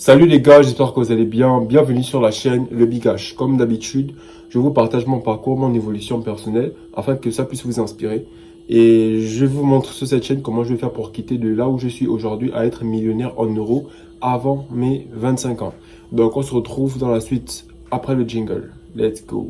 Salut les gars, j'espère que vous allez bien. Bienvenue sur la chaîne Le Bigash. Comme d'habitude, je vous partage mon parcours, mon évolution personnelle afin que ça puisse vous inspirer. Et je vous montre sur cette chaîne comment je vais faire pour quitter de là où je suis aujourd'hui à être millionnaire en euros avant mes 25 ans. Donc on se retrouve dans la suite après le jingle. Let's go.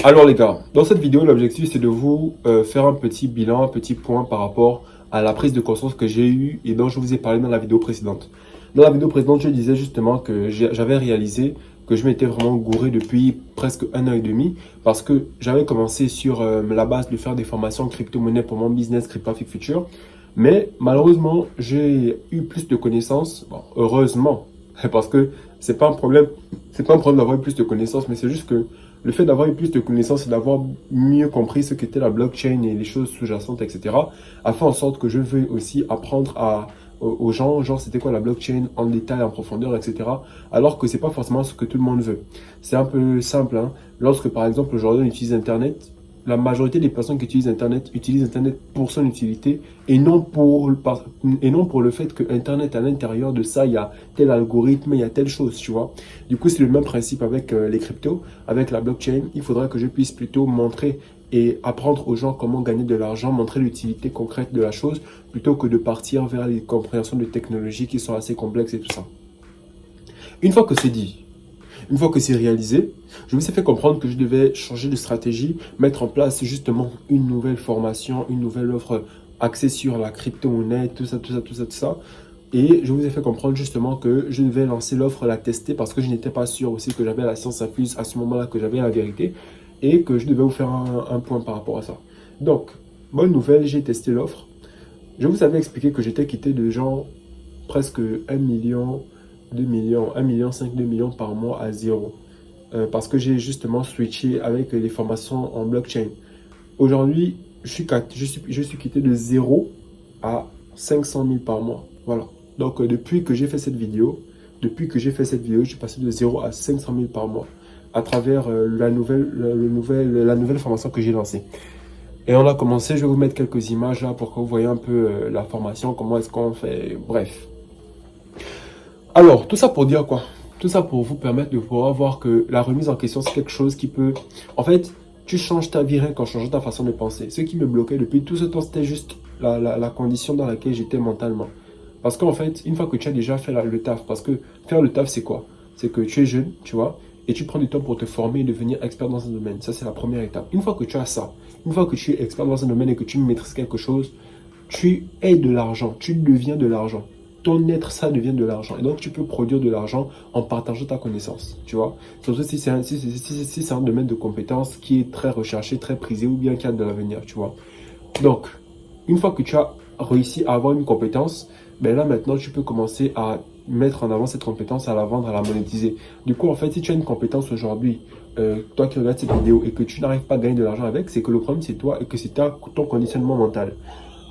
Alors les gars, dans cette vidéo, l'objectif c'est de vous faire un petit bilan, un petit point par rapport à la prise de conscience que j'ai eue et dont je vous ai parlé dans la vidéo précédente. Dans la vidéo précédente, je disais justement que j'avais réalisé que je m'étais vraiment gouré depuis presque 1 an et demi parce que j'avais commencé sur la base de faire des formations crypto-monnaie pour mon business Cryptofic Future. Mais malheureusement, j'ai eu plus de connaissances, bon, heureusement, parce que c'est pas un problème d'avoir eu plus de connaissances, mais c'est juste que le fait d'avoir eu plus de connaissances et d'avoir mieux compris ce qu'était la blockchain et les choses sous-jacentes, etc., a fait en sorte que je veux aussi apprendre aux gens, genre c'était quoi la blockchain en détail, en profondeur, etc., alors que c'est pas forcément ce que tout le monde veut. C'est un peu simple, hein. Lorsque par exemple aujourd'hui on utilise Internet, la majorité des personnes qui utilisent Internet pour son utilité et non pour le fait que Internet, à l'intérieur de ça, il y a tel algorithme, il y a telle chose, tu vois. Du coup, c'est le même principe avec les cryptos, avec la blockchain. Il faudra que je puisse plutôt montrer et apprendre aux gens comment gagner de l'argent, montrer l'utilité concrète de la chose, plutôt que de partir vers les compréhensions de technologies qui sont assez complexes et tout ça. Une fois que c'est dit, une fois que c'est réalisé, je me suis fait comprendre que je devais changer de stratégie, mettre en place justement une nouvelle formation, une nouvelle offre axée sur la crypto-monnaie, tout ça, tout ça, tout ça, tout ça. Et je vous ai fait comprendre justement que je devais lancer l'offre, la tester parce que je n'étais pas sûr aussi que j'avais la science infuse à ce moment-là, que j'avais la vérité et que je devais vous faire un point par rapport à ça. Donc, bonne nouvelle, j'ai testé l'offre. Je vous avais expliqué que j'étais quitté de gens presque 1 million, 2 millions, 1 million 5, 2 millions par mois à zéro. Parce que j'ai justement switché avec les formations en blockchain. Aujourd'hui, je suis quitté de zéro à 500 000 par mois. Voilà. Donc, depuis que j'ai fait cette vidéo, je suis passé de zéro à 500 000 par mois à travers la nouvelle formation que j'ai lancée. Et on a commencé, je vais vous mettre quelques images là pour que vous voyez un peu la formation, comment est-ce qu'on fait, bref. Alors, tout ça pour dire quoi? Tout ça pour vous permettre de pouvoir voir que la remise en question, c'est quelque chose qui peut... En fait, tu changes ta vie rien qu'en changeant ta façon de penser. Ce qui me bloquait depuis tout ce temps, c'était juste la condition dans laquelle j'étais mentalement. Parce qu'en fait, une fois que tu as déjà fait le taf, parce que faire le taf, c'est quoi? C'est que tu es jeune, tu vois, et tu prends du temps pour te former et devenir expert dans un domaine. Ça, c'est la première étape. Une fois que tu as ça, une fois que tu es expert dans un domaine et que tu maîtrises quelque chose, tu es de l'argent, tu deviens de l'argent. Ton être, ça devient de l'argent. Et donc, tu peux produire de l'argent en partageant ta connaissance, tu vois. Surtout si c'est un domaine de compétences qui est très recherché, très prisé ou bien qui a de l'avenir, tu vois. Donc, une fois que tu as réussi à avoir une compétence, ben là, maintenant, tu peux commencer à mettre en avant cette compétence, à la vendre, à la monétiser. Du coup, en fait, si tu as une compétence aujourd'hui, toi qui regardes cette vidéo et que tu n'arrives pas à gagner de l'argent avec, c'est que le problème, c'est toi et que c'est ton conditionnement mental.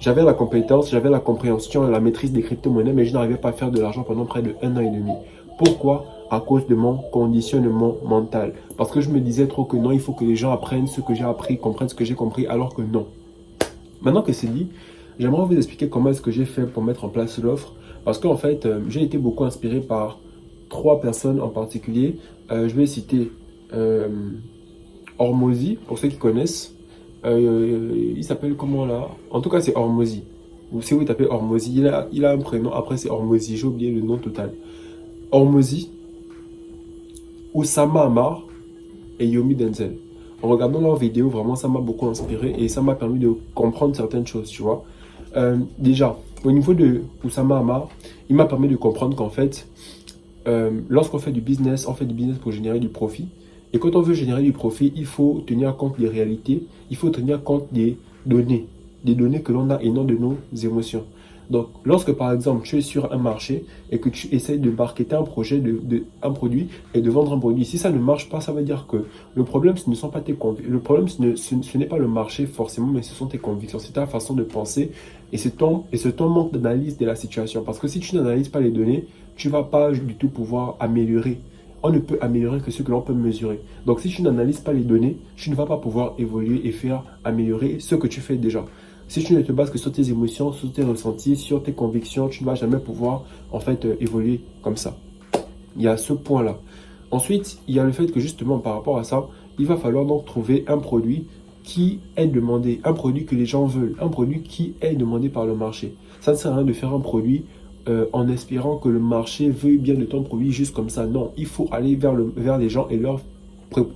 J'avais la compétence, j'avais la compréhension et la maîtrise des crypto-monnaies, mais je n'arrivais pas à faire de l'argent pendant près de 1 an et demi. Pourquoi? À cause de mon conditionnement mental. Parce que je me disais trop que non, il faut que les gens apprennent ce que j'ai appris, comprennent ce que j'ai compris, alors que non. Maintenant que c'est dit, j'aimerais vous expliquer comment est-ce que j'ai fait pour mettre en place l'offre. Parce qu'en fait, j'ai été beaucoup inspiré par 3 personnes en particulier. Je vais citer Hormozy, pour ceux qui connaissent. Il s'appelle comment là? En tout cas, c'est Hormozy. Ou si vous tapez Hormozy, il a un prénom. Après, c'est Hormozy. J'ai oublié le nom total. Hormozy, Oussama Ammar et Yomi Denzel. En regardant leurs vidéos, vraiment, ça m'a beaucoup inspiré et ça m'a permis de comprendre certaines choses, tu vois. Déjà, au niveau de Oussama Ammar, il m'a permis de comprendre qu'en fait, lorsqu'on fait du business, on fait du business pour générer du profit. Et quand on veut générer du profit, il faut tenir compte des réalités, il faut tenir compte des données que l'on a et non de nos émotions. Donc, lorsque par exemple tu es sur un marché et que tu essaies de marketer un projet, un produit et de vendre un produit, si ça ne marche pas, ça veut dire que le problème ce ne sont pas tes convictions. Le problème ce n'est pas le marché forcément, mais ce sont tes convictions, c'est ta façon de penser et c'est ton manque d'analyse de la situation. Parce que si tu n'analyses pas les données, tu ne vas pas du tout pouvoir améliorer on ne peut améliorer que ce que l'on peut mesurer. Donc si tu n'analyses pas les données, tu ne vas pas pouvoir évoluer et faire améliorer ce que tu fais déjà. Si tu ne te bases que sur tes émotions, sur tes ressentis, sur tes convictions, tu ne vas jamais pouvoir en fait évoluer comme ça. Il y a ce point-là. Ensuite, il y a le fait que justement par rapport à ça, il va falloir donc trouver un produit qui est demandé, un produit que les gens veulent, un produit qui est demandé par le marché. Ça ne sert à rien de faire un produit en espérant que le marché veuille bien de ton produit juste comme ça. Non, il faut aller vers les gens et leur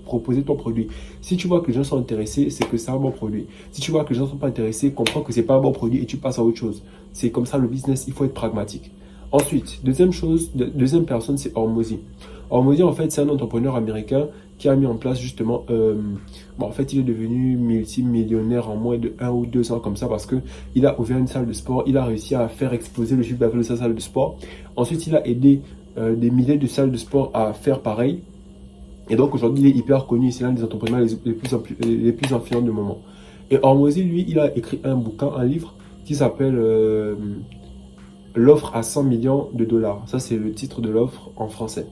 proposer ton produit. Si tu vois que les gens sont intéressés, c'est que c'est un bon produit. Si tu vois que les gens ne sont pas intéressés, comprends que c'est pas un bon produit et tu passes à autre chose. C'est comme ça le business, il faut être pragmatique. Ensuite, deuxième personne, c'est Hormozy. Hormozy, en fait, c'est un entrepreneur américain qui a mis en place justement, en fait, il est devenu multimillionnaire en moins de 1 ou 2 ans comme ça parce que il a ouvert une salle de sport, il a réussi à faire exploser le chiffre d'affaires de sa salle de sport. Ensuite, il a aidé des milliers de salles de sport à faire pareil. Et donc aujourd'hui, il est hyper connu, c'est l'un des entrepreneurs les plus influents du moment. Et Hormozy, lui, il a écrit un bouquin, un livre qui s'appelle L'offre à 100 millions de dollars. Ça, c'est le titre de l'offre en français.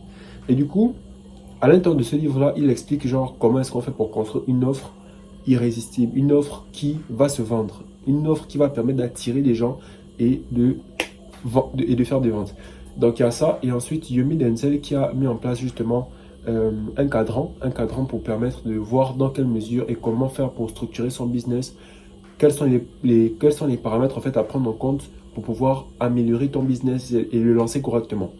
Et du coup, à l'intérieur de ce livre-là, il explique genre comment est-ce qu'on fait pour construire une offre irrésistible, une offre qui va se vendre, une offre qui va permettre d'attirer les gens et de faire des ventes. Donc il y a ça. Et ensuite, Yomi Denzel qui a mis en place justement un cadran pour permettre de voir dans quelle mesure et comment faire pour structurer son business, quels sont les paramètres en fait à prendre en compte pour pouvoir améliorer ton business et le lancer correctement.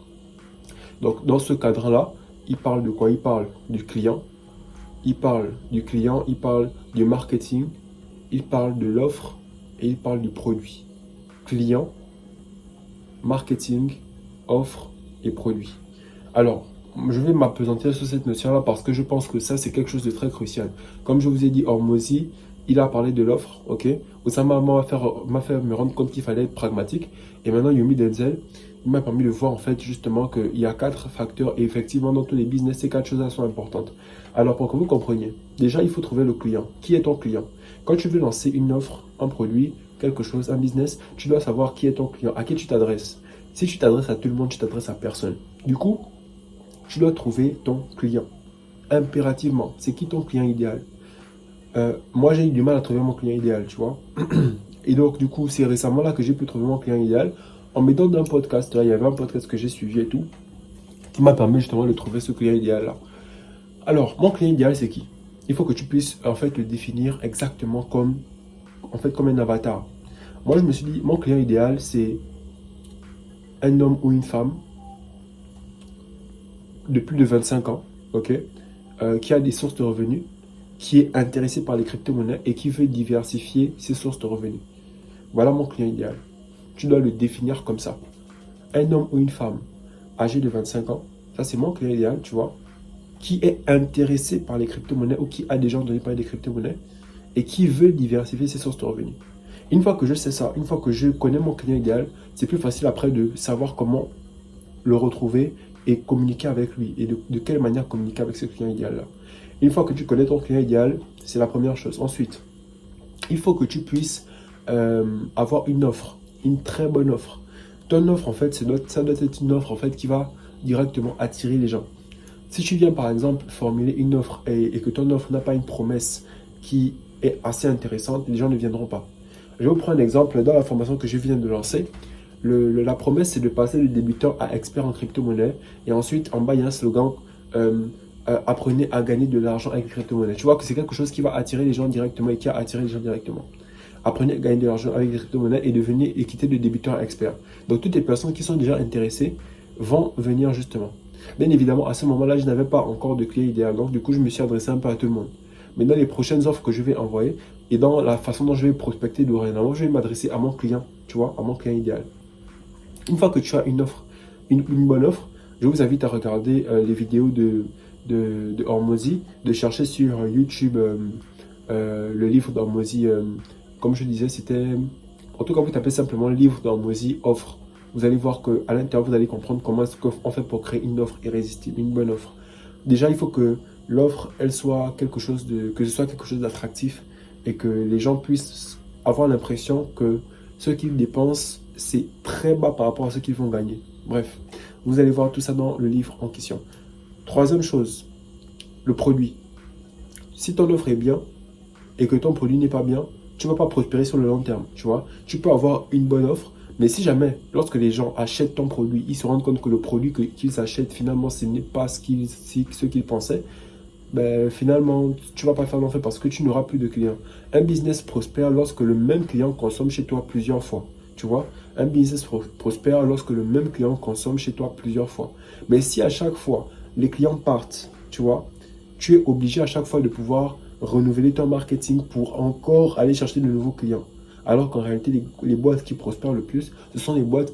Donc dans ce cadre-là, il parle de quoi? Il parle du client, il parle du marketing, il parle de l'offre et il parle du produit. Client, marketing, offre et produit. Alors, je vais m'appesantir sur cette notion-là parce que je pense que ça, c'est quelque chose de très crucial. Comme je vous ai dit, Hormozy, il a parlé de l'offre, ok? Ça m'a fait me rendre compte qu'il fallait être pragmatique. Et maintenant, Yomi Denzel, il m'a permis de voir en fait justement qu'il y a 4 facteurs. Et effectivement, dans tous les business, ces 4 choses-là sont importantes. Alors, pour que vous compreniez, déjà, il faut trouver le client. Qui est ton client? Quand tu veux lancer une offre, un produit, quelque chose, un business, tu dois savoir qui est ton client, à qui tu t'adresses. Si tu t'adresses à tout le monde, tu t'adresses à personne. Du coup, tu dois trouver ton client. Impérativement, c'est qui ton client idéal? Moi, j'ai eu du mal à trouver mon client idéal, tu vois. Et donc, du coup, c'est récemment là que j'ai pu trouver mon client idéal en m'aidant d'un podcast. Là, il y avait un podcast que j'ai suivi et tout, qui m'a permis justement de trouver ce client idéal-là. Alors, mon client idéal, c'est qui? Il faut que tu puisses en fait le définir exactement comme un avatar. Moi, je me suis dit, mon client idéal, c'est un homme ou une femme de plus de 25 ans, ok, qui a des sources de revenus, qui est intéressé par les crypto-monnaies et qui veut diversifier ses sources de revenus. Voilà mon client idéal. Tu dois le définir comme ça. Un homme ou une femme âgé de 25 ans, ça c'est mon client idéal, tu vois, qui est intéressé par les crypto-monnaies ou qui a déjà entendu parler des crypto-monnaies et qui veut diversifier ses sources de revenus. Une fois que je sais ça, une fois que je connais mon client idéal, c'est plus facile après de savoir comment le retrouver et communiquer avec lui. Et de quelle manière communiquer avec ce client idéal-là. Une fois que tu connais ton client idéal, c'est la première chose. Ensuite, il faut que tu puisses avoir une offre, une très bonne offre. Ton offre, en fait, ça doit être une offre en fait, qui va directement attirer les gens. Si tu viens, par exemple, formuler une offre et que ton offre n'a pas une promesse qui est assez intéressante, les gens ne viendront pas. Je vais vous prendre un exemple. Dans la formation que je viens de lancer, la promesse, c'est de passer de débutant à expert en crypto-monnaie. Et ensuite, en bas, il y a un slogan apprenez à gagner de l'argent avec les crypto-monnaies. Tu vois que c'est quelque chose qui va attirer les gens directement et qui a attiré les gens directement. Apprenez à gagner de l'argent avec les crypto-monnaies et quitter de débutant à expert. Donc, toutes les personnes qui sont déjà intéressées vont venir justement. Bien évidemment, à ce moment-là, je n'avais pas encore de client idéal. Donc, du coup, je me suis adressé un peu à tout le monde. Mais dans les prochaines offres que je vais envoyer et dans la façon dont je vais prospecter dorénavant, je vais m'adresser à mon client, tu vois, à mon client idéal. Une fois que tu as une offre, une bonne offre, je vous invite à regarder les vidéos de Hormozy, de chercher sur YouTube le livre d'Hormozy. Comme je disais, c'était... En tout cas, vous tapez simplement le livre d'Hormozy offre. Vous allez voir qu'à l'intérieur, vous allez comprendre comment est-ce qu'on fait pour créer une offre irrésistible, une bonne offre. Déjà, il faut que l'offre, elle soit que ce soit quelque chose d'attractif et que les gens puissent avoir l'impression que ce qu'ils dépensent, c'est très bas par rapport à ce qu'ils vont gagner. Bref, vous allez voir tout ça dans le livre en question. Troisième chose, le produit. Si ton offre est bien et que ton produit n'est pas bien, tu ne vas pas prospérer sur le long terme, tu vois. Tu peux avoir une bonne offre, mais si jamais, lorsque les gens achètent ton produit, ils se rendent compte que le produit qu'ils achètent, finalement, ce n'est pas ce qu'ils pensaient, ben, finalement, tu ne vas pas faire l'enfer parce que tu n'auras plus de clients. Un business prospère lorsque le même client consomme chez toi plusieurs fois. Tu vois, un business prospère lorsque le même client consomme chez toi plusieurs fois. Mais si à chaque fois, les clients partent, tu vois, tu es obligé à chaque fois de pouvoir renouveler ton marketing pour encore aller chercher de nouveaux clients. Alors qu'en réalité, les boîtes qui prospèrent le plus, ce sont les boîtes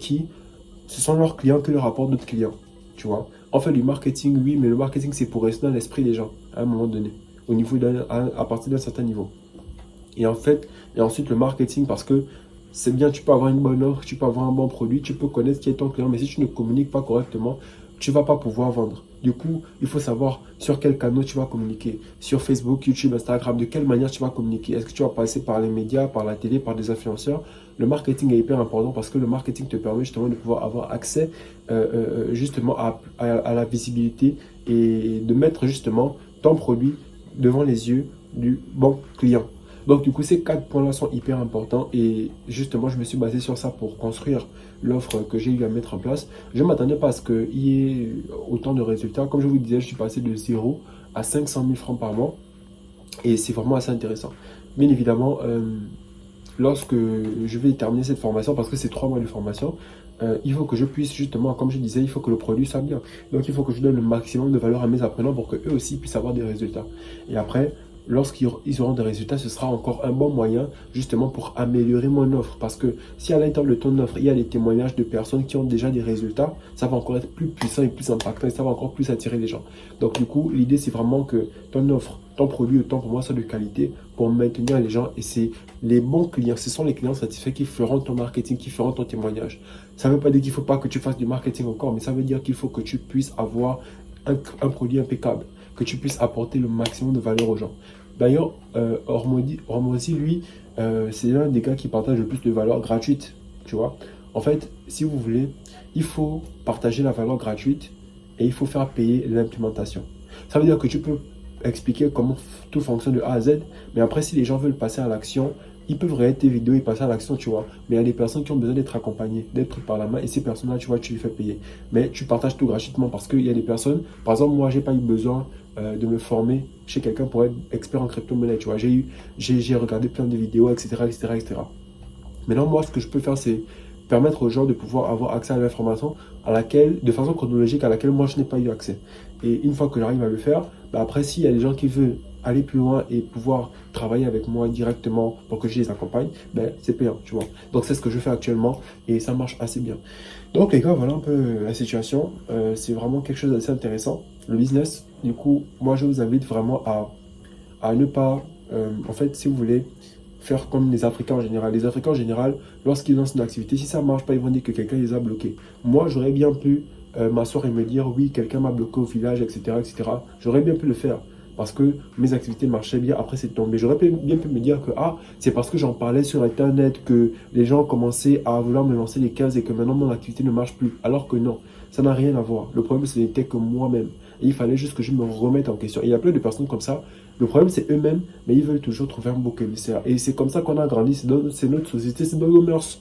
ce sont leurs clients qui leur apportent d'autres clients. Tu vois, on fait du marketing, oui, mais le marketing, c'est pour rester dans l'esprit des gens à un moment donné, à partir d'un certain niveau. Et en fait, et ensuite le marketing, parce que c'est bien, tu peux avoir une bonne offre, tu peux avoir un bon produit, tu peux connaître qui est ton client, mais si tu ne communiques pas correctement, tu ne vas pas pouvoir vendre. Du coup, il faut savoir sur quel canal tu vas communiquer. Sur Facebook, YouTube, Instagram, de quelle manière tu vas communiquer. Est-ce que tu vas passer par les médias, par la télé, par des influenceurs? Le marketing est hyper important parce que le marketing te permet justement de pouvoir avoir accès justement à la visibilité et de mettre justement ton produit devant les yeux du bon client. Donc du coup, ces 4 points-là sont hyper importants et justement, je me suis basé sur ça pour construire l'offre que j'ai eu à mettre en place. Je ne m'attendais pas à ce qu'il y ait autant de résultats. Comme je vous disais, je suis passé de 0 à 500 000 francs par mois et c'est vraiment assez intéressant. Bien évidemment, lorsque je vais terminer cette formation, parce que c'est 3 mois de formation, il faut que je puisse justement, comme je disais, il faut que le produit soit bien. Donc il faut que je donne le maximum de valeur à mes apprenants pour qu'eux aussi puissent avoir des résultats. Et après, lorsqu'ils auront des résultats, ce sera encore un bon moyen justement pour améliorer mon offre. Parce que si à l'intérieur de ton offre, il y a des témoignages de personnes qui ont déjà des résultats, ça va encore être plus puissant et plus impactant et ça va encore plus attirer les gens. Donc du coup, l'idée c'est vraiment que ton offre, ton produit, autant pour moi, soit de qualité pour maintenir les gens. Et c'est les bons clients, ce sont les clients satisfaits qui feront ton marketing, qui feront ton témoignage. Ça ne veut pas dire qu'il ne faut pas que tu fasses du marketing encore, mais ça veut dire qu'il faut que tu puisses avoir un produit impeccable, que tu puisses apporter le maximum de valeur aux gens. D'ailleurs, Hormozy, lui, c'est l'un des gars qui partage le plus de valeur gratuite, tu vois. En fait, si vous voulez, il faut partager la valeur gratuite et il faut faire payer l'implémentation. Ça veut dire que tu peux expliquer comment tout fonctionne de A à Z, mais après, si les gens veulent passer à l'action, ils peuvent regarder tes vidéos et passer à l'action, tu vois. Mais il y a des personnes qui ont besoin d'être accompagnées, d'être prises par la main, et ces personnes-là, tu vois, tu les fais payer. Mais tu partages tout gratuitement parce qu'il y a des personnes, par exemple, moi, j'ai pas eu besoin de me former chez quelqu'un pour être expert en crypto-monnaie, tu vois. J'ai regardé plein de vidéos, etc., etc., etc. Maintenant, moi, ce que je peux faire, c'est permettre aux gens de pouvoir avoir accès à l'information de façon chronologique, à laquelle moi, je n'ai pas eu accès. Et une fois que j'arrive à le faire, bah après, s'il y a des gens qui veulent aller plus loin et pouvoir travailler avec moi directement pour que je les accompagne, ben, c'est payant, tu vois. Donc, c'est ce que je fais actuellement et ça marche assez bien. Donc, les gars, voilà un peu la situation. C'est vraiment quelque chose d'assez intéressant. Le business, du coup, moi, je vous invite vraiment à ne pas, en fait, si vous voulez, faire comme les Africains en général. Les Africains en général, lorsqu'ils lancent une activité, si ça ne marche pas, ils vont dire que quelqu'un les a bloqués. Moi, j'aurais bien pu m'asseoir et me dire, oui, quelqu'un m'a bloqué au village, etc., etc. J'aurais bien pu le faire parce que mes activités marchaient bien, après c'est tombé. J'aurais bien pu me dire que c'est parce que j'en parlais sur Internet que les gens commençaient à vouloir me lancer les cases et que maintenant mon activité ne marche plus. Alors que non, ça n'a rien à voir. Le problème, ce n'était que moi-même. Et il fallait juste que je me remette en question. Et il y a plein de personnes comme ça. Le problème, c'est eux-mêmes, mais ils veulent toujours trouver un bouc émissaire. Et c'est comme ça qu'on a grandi. C'est notre société, c'est dans nos mœurs.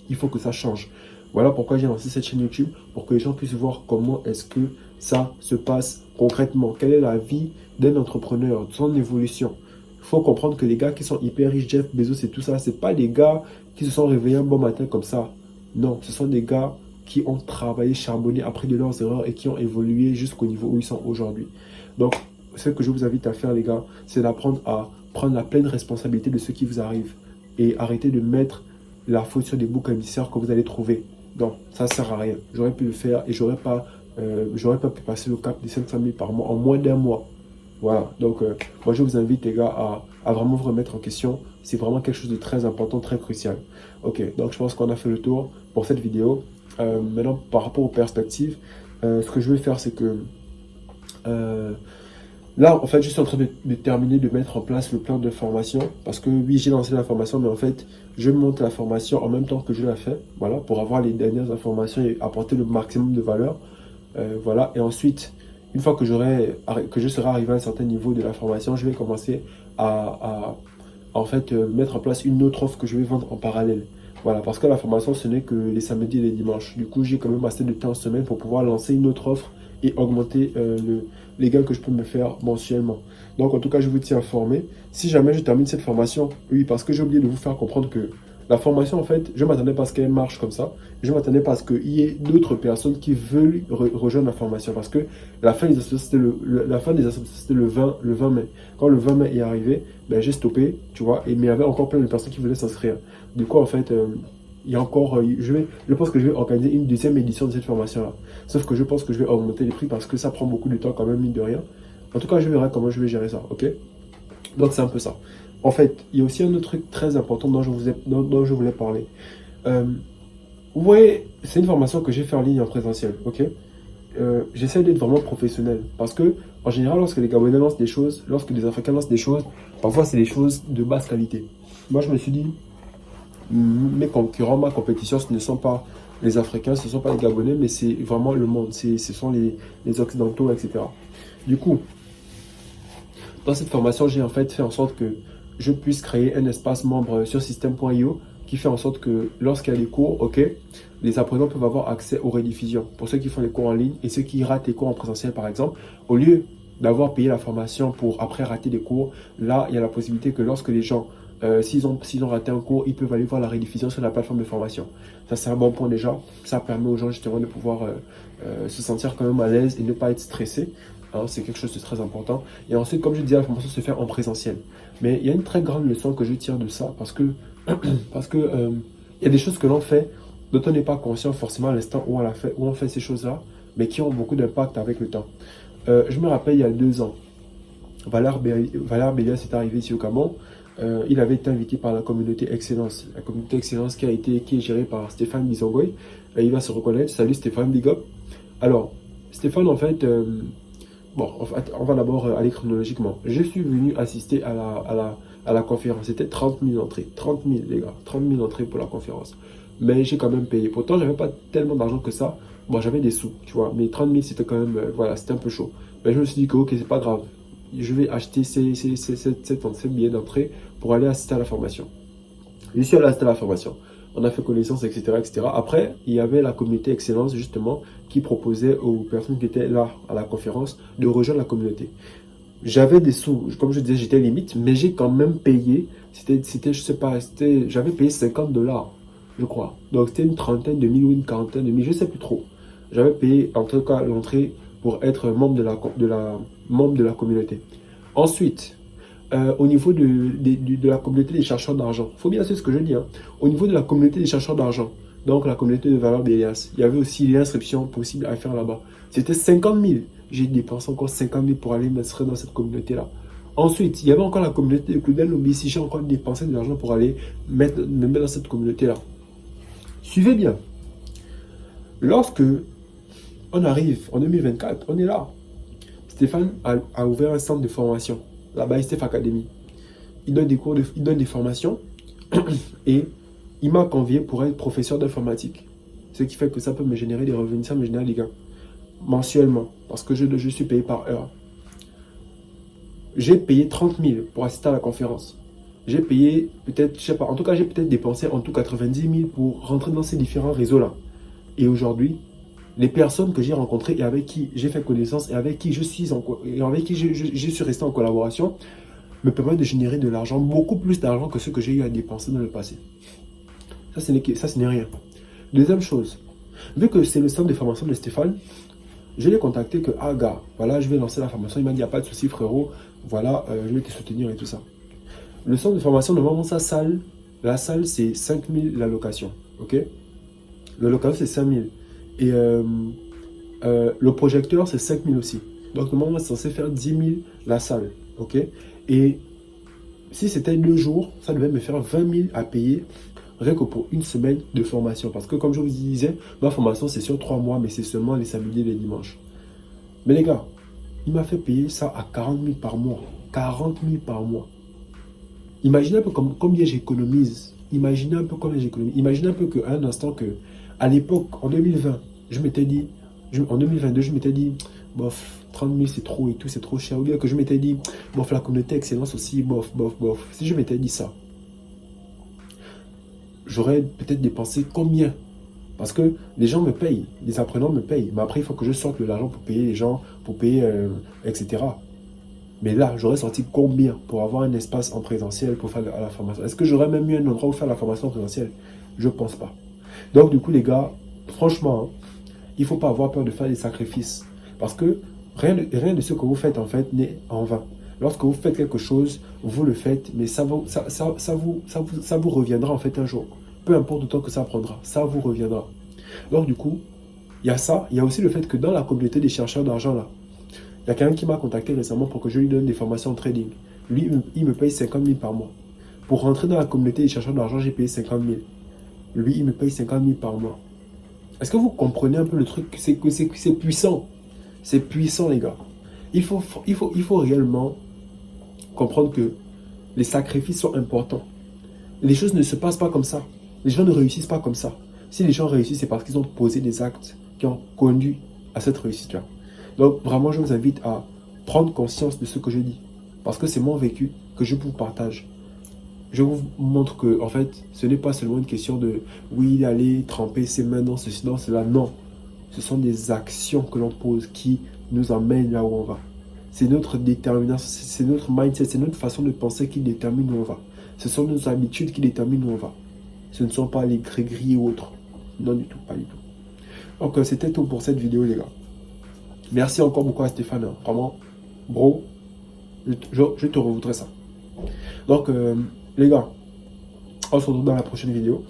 Il faut que ça change. Voilà pourquoi j'ai lancé cette chaîne YouTube, pour que les gens puissent voir comment est-ce que ça se passe concrètement. Quelle est la vie d'un entrepreneur, son évolution. Il faut comprendre que les gars qui sont hyper riches, Jeff Bezos et tout ça, c'est pas des gars qui se sont réveillés un bon matin comme ça. Non, ce sont des gars qui ont travaillé, charbonné, appris de leurs erreurs et qui ont évolué jusqu'au niveau où ils sont aujourd'hui. Donc, ce que je vous invite à faire, les gars, c'est d'apprendre à prendre la pleine responsabilité de ce qui vous arrive et arrêter de mettre la faute sur des boucs émissaires que vous allez trouver. Non, ça ne sert à rien. J'aurais pu le faire et j'aurais pas pu passer le cap des 500 000 par mois en moins d'un mois. Voilà, donc moi je vous invite les gars à vraiment vous remettre en question. C'est vraiment quelque chose de très important, très crucial. Ok, donc je pense qu'on a fait le tour pour cette vidéo. Maintenant, par rapport aux perspectives, ce que je vais faire, c'est que là, en fait, je suis en train de terminer de mettre en place le plan de formation. Parce que oui, j'ai lancé la formation, mais en fait, je monte la formation en même temps que je la fais. Voilà, pour avoir les dernières informations et apporter le maximum de valeur. Voilà, et ensuite, une fois que je serai arrivé à un certain niveau de la formation, je vais commencer en fait, mettre en place une autre offre que je vais vendre en parallèle. Voilà, parce que la formation, ce n'est que les samedis et les dimanches. Du coup, j'ai quand même assez de temps en semaine pour pouvoir lancer une autre offre et augmenter les gains que je peux me faire mensuellement. Donc, en tout cas, je vous tiens informé. Si jamais je termine cette formation, oui, parce que j'ai oublié de vous faire comprendre que la formation, en fait, je m'attendais pas à ce qu'elle marche comme ça. Je m'attendais pas à ce qu'il y ait d'autres personnes qui veulent rejoindre la formation. Parce que la fin des associations, c'était le 20 mai. Quand le 20 mai est arrivé, ben, j'ai stoppé, tu vois, mais il y avait encore plein de personnes qui voulaient s'inscrire. Du coup, en fait, il y a encore, je pense que je vais organiser une deuxième édition de cette formation-là. Sauf que je pense que je vais augmenter les prix parce que ça prend beaucoup de temps quand même, mine de rien. En tout cas, je verrai comment je vais gérer ça, ok? Donc, c'est un peu ça. En fait, il y a aussi un autre truc très important dont je voulais parler. Euh, ouais, c'est une formation que j'ai fait en ligne en présentiel, ok? J'essaie d'être vraiment professionnel parce que, en général, lorsque les Gabonais lancent des choses, lorsque les Africains lancent des choses, parfois c'est des choses de basse qualité. Moi, je me suis dit, mes concurrents, ma compétition, ce ne sont pas les Africains, ce ne sont pas les Gabonais, mais c'est vraiment le monde, ce sont les Occidentaux, etc. Du coup, dans cette formation, j'ai en fait fait en sorte que je puisse créer un espace membre sur système.io qui fait en sorte que lorsqu'il y a des cours, ok, les apprenants peuvent avoir accès aux rediffusions. Pour ceux qui font les cours en ligne et ceux qui ratent les cours en présentiel, par exemple, au lieu d'avoir payé la formation pour après rater les cours, là, il y a la possibilité que lorsque les gens, s'ils ont raté un cours, ils peuvent aller voir la rediffusion sur la plateforme de formation. Ça, c'est un bon point déjà. Ça permet aux gens justement de pouvoir se sentir quand même à l'aise et ne pas être stressés. Hein, c'est quelque chose de très important. Et ensuite, comme je disais, la formation se fait en présentiel. Mais il y a une très grande leçon que je tire de ça parce que il y a des choses que l'on fait dont on n'est pas conscient forcément à l'instant où on fait ces choses-là, mais qui ont beaucoup d'impact avec le temps. Je me rappelle il y a 2 ans, Valère Bélias est arrivé ici au Gabon. Il avait été invité par la communauté Excellence. La communauté Excellence qui est gérée par Stéphane Bizongoy. Il va se reconnaître. Salut Stéphane, big up. Alors, Stéphane, en fait, bon, en fait, on va d'abord aller chronologiquement. Je suis venu assister à la conférence. C'était 30 000 entrées. 30 000, les gars. 30 000 entrées pour la conférence. Mais j'ai quand même payé. Pourtant, j'avais pas tellement d'argent que ça. Bon, j'avais des sous, tu vois. Mais 30 000, c'était quand même, voilà, c'était un peu chaud. Mais je me suis dit que, ok, c'est pas grave. Je vais acheter ces billets d'entrée pour aller assister à la formation. Je suis allé assister à la formation. On a fait connaissance, etc., etc. Après, il y avait la communauté Excellence, justement, qui proposait aux personnes qui étaient là à la conférence de rejoindre la communauté. J'avais des sous, comme je disais, j'étais limite, mais j'ai quand même payé. Je sais pas, j'avais payé 50 dollars, je crois. Donc c'était une trentaine de mille ou une quarantaine de mille, je sais plus trop. J'avais payé, en tout cas, l'entrée pour être membre membre de la communauté. Ensuite, au niveau de la communauté des chercheurs d'argent, il faut bien savoir ce que je dis, hein. Au niveau de la communauté des chercheurs d'argent, donc la communauté de Valère Bélias, il y avait aussi l'inscription possible à faire là-bas. C'était 50 000. J'ai dépensé encore 50 000 pour aller m'inscrire dans cette communauté-là. Ensuite, il y avait encore la communauté de Claudel Lobby. Si j'ai encore dépensé de l'argent pour aller me mettre dans cette communauté-là. Suivez bien. Lorsque on arrive en 2024, on est là. Stéphane a ouvert un centre de formation, la Baïstef Academy. Il donne des cours, il donne des formations et il m'a convié pour être professeur d'informatique. Ce qui fait que ça peut me générer des revenus, ça me génère des gains mensuellement parce que je suis payé par heure. J'ai payé 30 000 pour assister à la conférence. J'ai payé peut-être, je sais pas, en tout cas j'ai peut-être dépensé en tout 90 000 pour rentrer dans ces différents réseaux-là. Et aujourd'hui, les personnes que j'ai rencontrées et avec qui j'ai fait connaissance et avec qui je suis resté en collaboration me permettent de générer de l'argent, beaucoup plus d'argent que ce que j'ai eu à dépenser dans le passé. Ça, ce n'est rien. Deuxième chose, vu que c'est le centre de formation de Stéphane, je l'ai contacté que, ah gars, voilà, je vais lancer la formation. Il m'a dit, il n'y a pas de souci frérot, voilà, je vais te soutenir et tout ça. Le centre de formation, normalement, la salle, c'est 5 000 la location, ok? Le location, c'est 5 000. Et le projecteur, c'est 5 000 aussi. Donc, normalement, c'est censé faire 10 000 la salle, ok? Et si c'était 2 jours, ça devait me faire 20 000 à payer rien que pour une semaine de formation. Parce que comme je vous disais, ma formation c'est sur 3 mois, mais c'est seulement les samedis et les dimanches. Mais les gars, il m'a fait payer ça à 40 000 par mois. 40 000 par mois. Imaginez un peu combien j'économise. Imaginez un peu combien j'économise. Imaginez un peu qu'à un instant à l'époque, en 2020, en 2022, je m'étais dit, bof, 30 000 c'est trop et tout, c'est trop cher. Ou bien que je m'étais dit, bof, la communauté excellence aussi, bof, bof, bof. Si je m'étais dit ça, j'aurais peut-être dépensé combien? Parce que les gens me payent, les apprenants me payent. Mais après, il faut que je sorte de l'argent pour payer les gens, pour payer, etc. Mais là, j'aurais sorti combien pour avoir un espace en présentiel pour faire la formation? Est-ce que j'aurais même eu un endroit où faire la formation en présentiel? Je pense pas. Donc, du coup, les gars, franchement, hein, il ne faut pas avoir peur de faire des sacrifices. Parce que rien de ce que vous faites, en fait, n'est en vain. Lorsque vous faites quelque chose, vous le faites, mais ça vous reviendra, en fait, un jour. Peu importe le temps que ça prendra, ça vous reviendra. Donc, du coup, il y a ça. Il y a aussi le fait que dans la communauté des chercheurs d'argent, là, il y a quelqu'un qui m'a contacté récemment pour que je lui donne des formations en trading. Lui, il me paye 50 000 par mois. Pour rentrer dans la communauté des chercheurs d'argent, j'ai payé 50 000. Lui, il me paye 50 000 par mois. Est-ce que vous comprenez un peu le truc? C'est que c'est puissant. C'est puissant, les gars. Il faut réellement comprendre que les sacrifices sont importants. Les choses ne se passent pas comme ça. Les gens ne réussissent pas comme ça. Si les gens réussissent, c'est parce qu'ils ont posé des actes qui ont conduit à cette réussite-là. Donc, vraiment, je vous invite à prendre conscience de ce que je dis. Parce que c'est mon vécu que je vous partage. Je vous montre que, en fait, ce n'est pas seulement une question de, oui, aller tremper ses mains dans ceci, dans cela. Non. Ce sont des actions que l'on pose qui nous emmènent là où on va. C'est notre détermination, c'est notre mindset, c'est notre façon de penser qui détermine où on va. Ce sont nos habitudes qui déterminent où on va. Ce ne sont pas les gris-gris ou autres. Non du tout, pas du tout. Donc, c'était tout pour cette vidéo, les gars. Merci encore beaucoup à Stéphane. Vraiment, bro, je te revoudrais ça. Donc, les gars, on se retrouve dans la prochaine vidéo.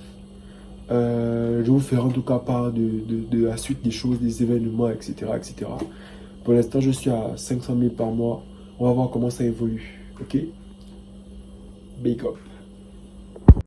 Je vous ferai en tout cas part de la suite des choses, des événements, etc. etc. Pour l'instant, je suis à 500 000 par mois. On va voir comment ça évolue. Ok? Big up.